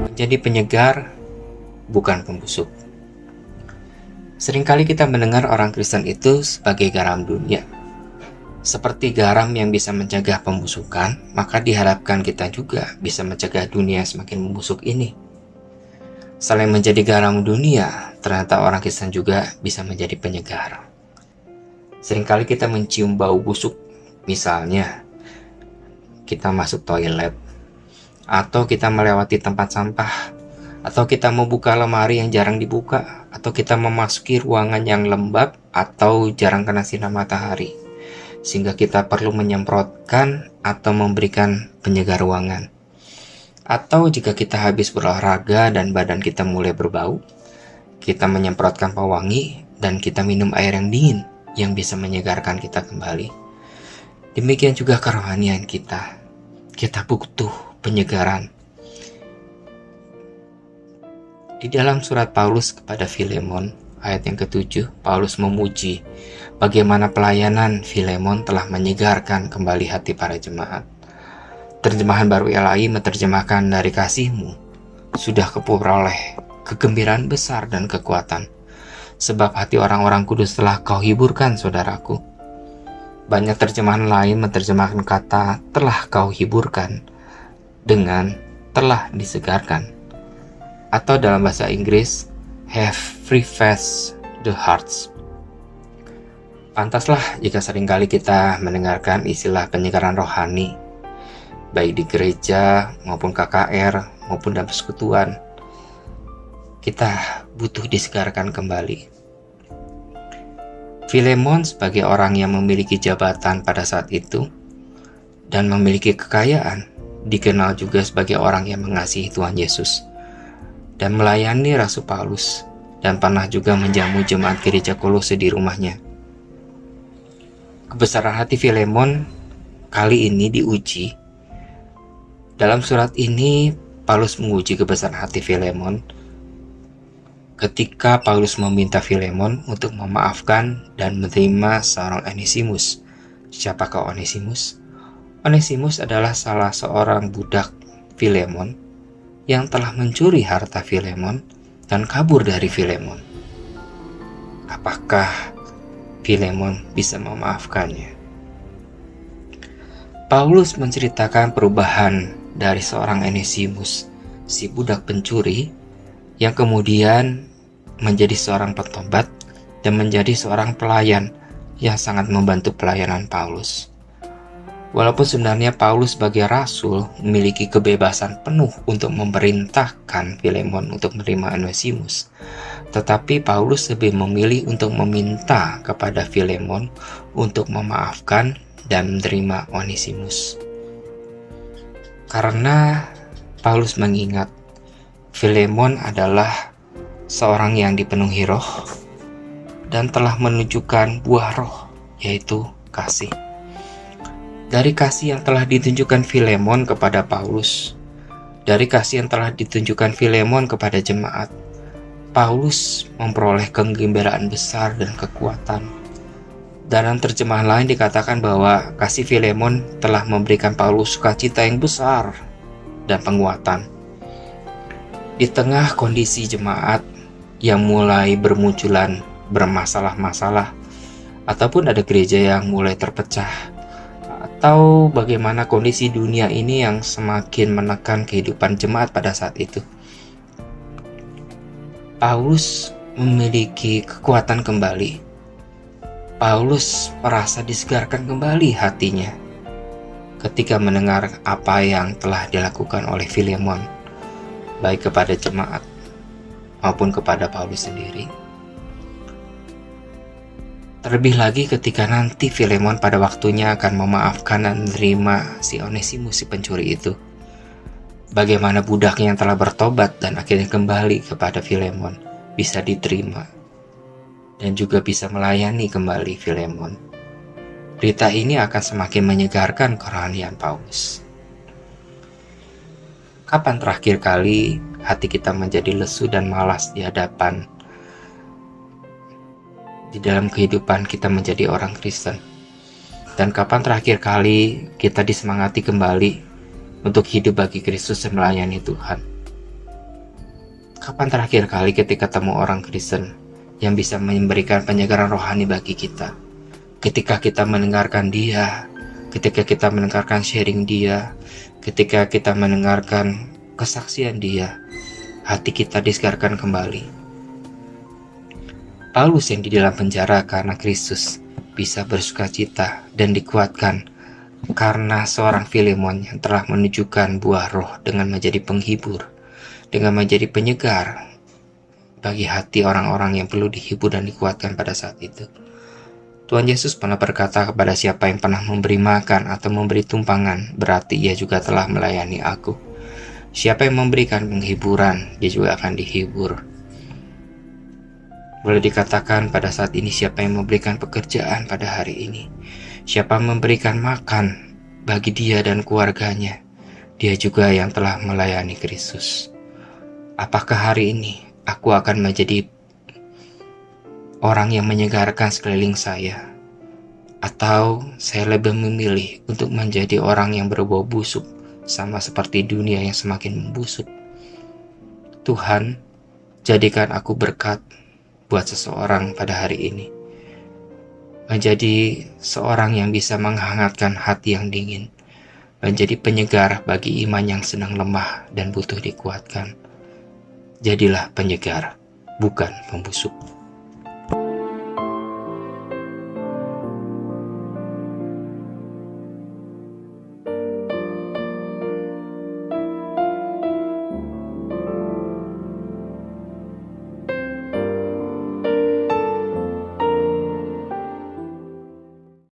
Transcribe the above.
menjadi penyegar, bukan pembusuk. Seringkali kita mendengar orang Kristen itu sebagai garam dunia. Seperti garam yang bisa mencegah pembusukan, maka diharapkan kita juga bisa mencegah dunia semakin membusuk ini. Selain menjadi garam dunia, ternyata orang Kristen juga bisa menjadi penyegar. Seringkali kita mencium bau busuk, misalnya kita masuk toilet, atau kita melewati tempat sampah, atau kita membuka lemari yang jarang dibuka, atau kita memasuki ruangan yang lembab atau jarang kena sinar matahari, sehingga kita perlu menyemprotkan atau memberikan penyegar ruangan. Atau jika kita habis berolahraga dan badan kita mulai berbau, kita menyemprotkan pewangi dan kita minum air yang dingin yang bisa menyegarkan kita kembali. Demikian juga kerohanian kita. Kita butuh penyegaran. Di dalam surat Paulus kepada Filemon, ayat yang ke-7, Paulus memuji bagaimana pelayanan Filemon telah menyegarkan kembali hati para jemaat. Terjemahan Baru LAI menerjemahkan, dari kasihmu sudah kuperoleh kegembiraan besar dan kekuatan, sebab hati orang-orang kudus telah kau hiburkan, saudaraku. Banyak terjemahan lain menerjemahkan kata telah kau hiburkan dengan telah disegarkan. Atau dalam bahasa Inggris, have refreshed the hearts. Pantaslah jika seringkali kita mendengarkan istilah penyegaran rohani, baik di gereja maupun KKR maupun dalam persekutuan. Kita butuh disegarkan kembali. Filemon sebagai orang yang memiliki jabatan pada saat itu dan memiliki kekayaan, dikenal juga sebagai orang yang mengasihi Tuhan Yesus dan melayani Rasul Paulus, dan pernah juga menjamu jemaat gereja Kolose di rumahnya. Kebesaran hati Filemon kali ini diuji. Dalam surat ini, Paulus menguji kebesaran hati Filemon ketika Paulus meminta Filemon untuk memaafkan dan menerima seorang Onesimus. Siapakah Onesimus? Onesimus adalah salah seorang budak Filemon yang telah mencuri harta Filemon dan kabur dari Filemon. Apakah Filemon bisa memaafkannya? Paulus menceritakan perubahan dari seorang Onesimus, si budak pencuri, yang kemudian menjadi seorang petobat dan menjadi seorang pelayan yang sangat membantu pelayanan Paulus. Walaupun sebenarnya Paulus sebagai rasul memiliki kebebasan penuh untuk memerintahkan Filemon untuk menerima Onesimus, tetapi Paulus lebih memilih untuk meminta kepada Filemon untuk memaafkan dan menerima Onesimus. Karena Paulus mengingat Filemon adalah seorang yang dipenuhi roh dan telah menunjukkan buah roh, yaitu kasih. Dari kasih yang telah ditunjukkan Filemon kepada Paulus, dari kasih yang telah ditunjukkan Filemon kepada jemaat, Paulus memperoleh kegembiraan besar dan kekuatan. Dalam terjemahan lain dikatakan bahwa kasih Filemon telah memberikan Paulus sukacita yang besar dan penguatan. Di tengah kondisi jemaat yang mulai bermunculan bermasalah-masalah, ataupun ada gereja yang mulai terpecah, atau bagaimana kondisi dunia ini yang semakin menekan kehidupan jemaat pada saat itu, Paulus memiliki kekuatan kembali. Paulus merasa disegarkan kembali hatinya ketika mendengar apa yang telah dilakukan oleh Filemon, baik kepada jemaat maupun kepada Paulus sendiri. Terlebih lagi ketika nanti Filemon pada waktunya akan memaafkan dan menerima si Onesimus, si pencuri itu. Bagaimana budaknya yang telah bertobat dan akhirnya kembali kepada Filemon bisa diterima dan juga bisa melayani kembali Filemon. Berita ini akan semakin menyegarkan kerohanian Paulus. Kapan terakhir kali hati kita menjadi lesu dan malas di hadapan, di dalam kehidupan kita menjadi orang Kristen? Dan kapan terakhir kali kita disemangati kembali untuk hidup bagi Kristus dan melayani Tuhan? Kapan terakhir kali ketika temu orang Kristen yang bisa memberikan penyegaran rohani bagi kita? Ketika kita mendengarkan dia, ketika kita mendengarkan sharing dia, ketika kita mendengarkan kesaksian dia, hati kita disegarkan kembali. Paulus yang di dalam penjara karena Kristus bisa bersukacita dan dikuatkan karena seorang Filemon yang telah menunjukkan buah roh dengan menjadi penghibur, dengan menjadi penyegar bagi hati orang-orang yang perlu dihibur dan dikuatkan pada saat itu. Tuhan Yesus pernah berkata kepada siapa yang pernah memberi makan atau memberi tumpangan, berarti ia juga telah melayani aku. Siapa yang memberikan penghiburan, dia juga akan dihibur. Boleh dikatakan pada saat ini siapa yang memberikan pekerjaan pada hari ini, siapa memberikan makan bagi dia dan keluarganya, dia juga yang telah melayani Kristus. Apakah hari ini aku akan menjadi orang yang menyegarkan sekeliling saya, atau saya lebih memilih untuk menjadi orang yang berbau busuk sama seperti dunia yang semakin membusuk? Tuhan, jadikan aku berkat buat seseorang pada hari ini, menjadi seorang yang bisa menghangatkan hati yang dingin, menjadi penyegar bagi iman yang sedang lemah dan butuh dikuatkan. Jadilah penyegar, bukan pembusuk.